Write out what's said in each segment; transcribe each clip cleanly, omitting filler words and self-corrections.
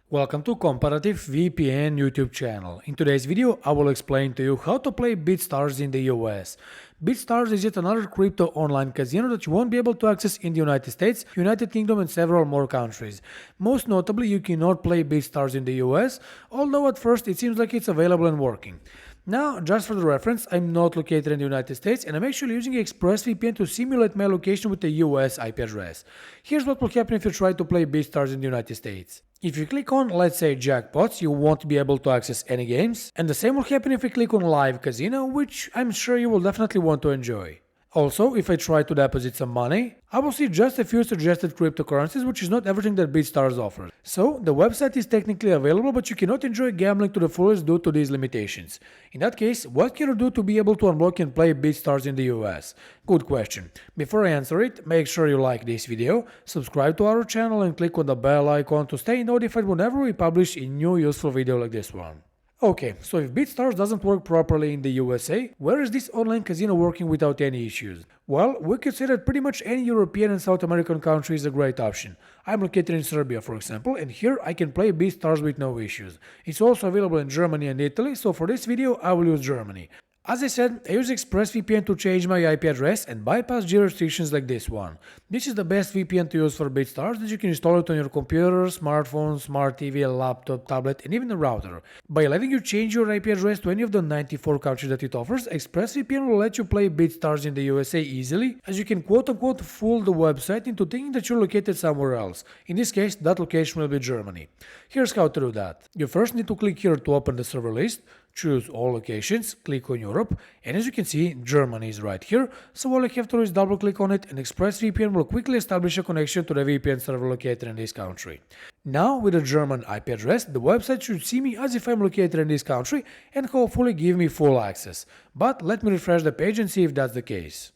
Welcome to Comparative VPN YouTube channel. In today's video, I will explain to you how to play BitStars in the US. BitStars is yet another crypto online casino that you won't be able to access in the United States, United Kingdom and several more countries. Most notably, you cannot play BitStars in the US, although at first it seems like it's available and working. Now, just for the reference, I'm not located in the United States and I'm actually using ExpressVPN to simulate my location with a US IP address. Here's what will happen if you try to play BitStars in the United States. If you click on, let's say, jackpots, you won't be able to access any games, and the same will happen if you click on live casino, which I'm sure you will definitely want to enjoy. Also, if I try to deposit some money, I will see just a few suggested cryptocurrencies, which is not everything that BitStars offers. So, the website is technically available, but you cannot enjoy gambling to the fullest due to these limitations. In that case, what can you do to be able to unlock and play BitStars in the US? Good question. Before I answer it, make sure you like this video, subscribe to our channel and click on the bell icon to stay notified whenever we publish a new useful video like this one. Okay, so if BitStars doesn't work properly in the USA, where is this online casino working without any issues? Well, we could say that pretty much any European and South American country is a great option. I'm located in Serbia, for example, and here I can play BitStars with no issues. It's also available in Germany and Italy, so for this video I will use Germany. As I said, I use ExpressVPN to change my IP address and bypass geo restrictions like this one. This is the best VPN to use for BitStars, that you can install it on your computer, smartphone, smart TV, laptop, tablet and even a router. By letting you change your IP address to any of the 94 countries that it offers, ExpressVPN will let you play BitStars in the USA easily, as you can quote-unquote fool the website into thinking that you're located somewhere else. In this case, that location will be Germany. Here's how to do that. You first need to click here to open the server list. Choose all locations, click on Europe, and as you can see, Germany is right here, so all you have to do is double click on it and ExpressVPN will quickly establish a connection to the VPN server located in this country. Now, with a German IP address, the website should see me as if I'm located in this country and hopefully give me full access. But let me refresh the page and see if that's the case.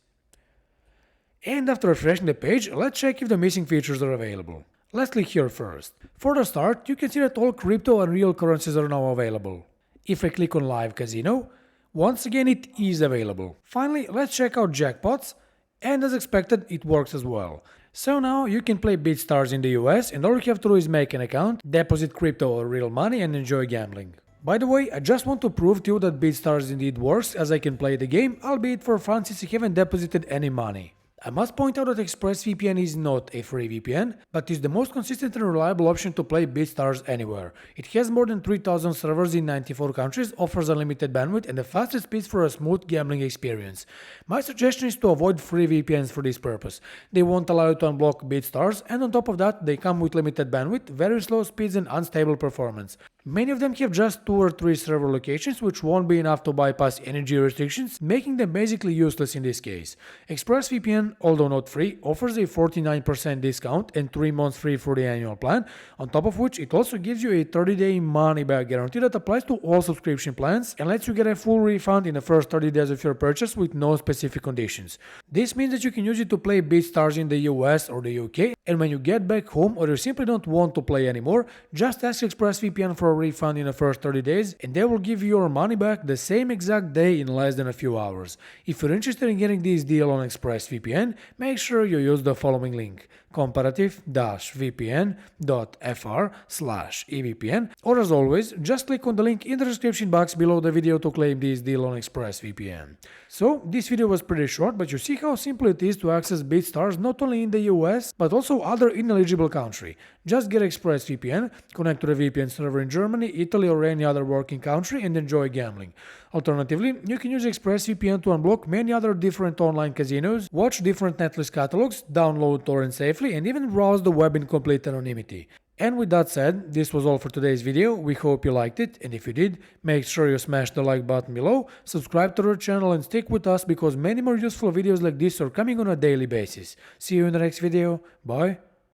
And after refreshing the page, let's check if the missing features are available. Let's click here first. For the start, you can see that all crypto and real currencies are now available. If I click on Live Casino, once again it is available. Finally, let's check out jackpots, and as expected, it works as well. So now you can play BitStars in the US, and all you have to do is make an account, deposit crypto or real money, and enjoy gambling. By the way, I just want to prove to you that BitStars indeed works, as I can play the game, albeit for fun since I haven't deposited any money. I must point out that ExpressVPN is not a free VPN, but is the most consistent and reliable option to play BitStars anywhere. It has more than 3000 servers in 94 countries, offers unlimited bandwidth and the fastest speeds for a smooth gambling experience. My suggestion is to avoid free VPNs for this purpose. They won't allow you to unblock BitStars, and on top of that, they come with limited bandwidth, very slow speeds and unstable performance. Many of them have just 2 or 3 server locations, which won't be enough to bypass any geo restrictions, making them basically useless in this case. ExpressVPN, although not free, offers a 49% discount and 3 months free for the annual plan, on top of which it also gives you a 30-day money-back guarantee that applies to all subscription plans and lets you get a full refund in the first 30 days of your purchase with no specific conditions. This means that you can use it to play BitStars in the US or the UK, and when you get back home or you simply don't want to play anymore, just ask ExpressVPN for a refund in the first 30 days and they will give you your money back the same exact day in less than a few hours. If you're interested in getting this deal on ExpressVPN, make sure you use the following link: comparative-vpn.fr/evpn, or as always, just click on the link in the description box below the video to claim this deal on ExpressVPN. So, this video was pretty short, but you see how simple it is to access BitStars not only in the US, but also other ineligible country. Just get ExpressVPN, connect to the VPN server in Germany, Italy or any other working country and enjoy gambling. Alternatively, you can use ExpressVPN to unblock many other different online casinos, watch different netlist catalogs, download torrents safely and even browse the web in complete anonymity. And with that said, this was all for today's video. We hope you liked it, and if you did, make sure you smash the like button below, subscribe to our channel and stick with us because many more useful videos like this are coming on a daily basis. See you in the next video. Bye.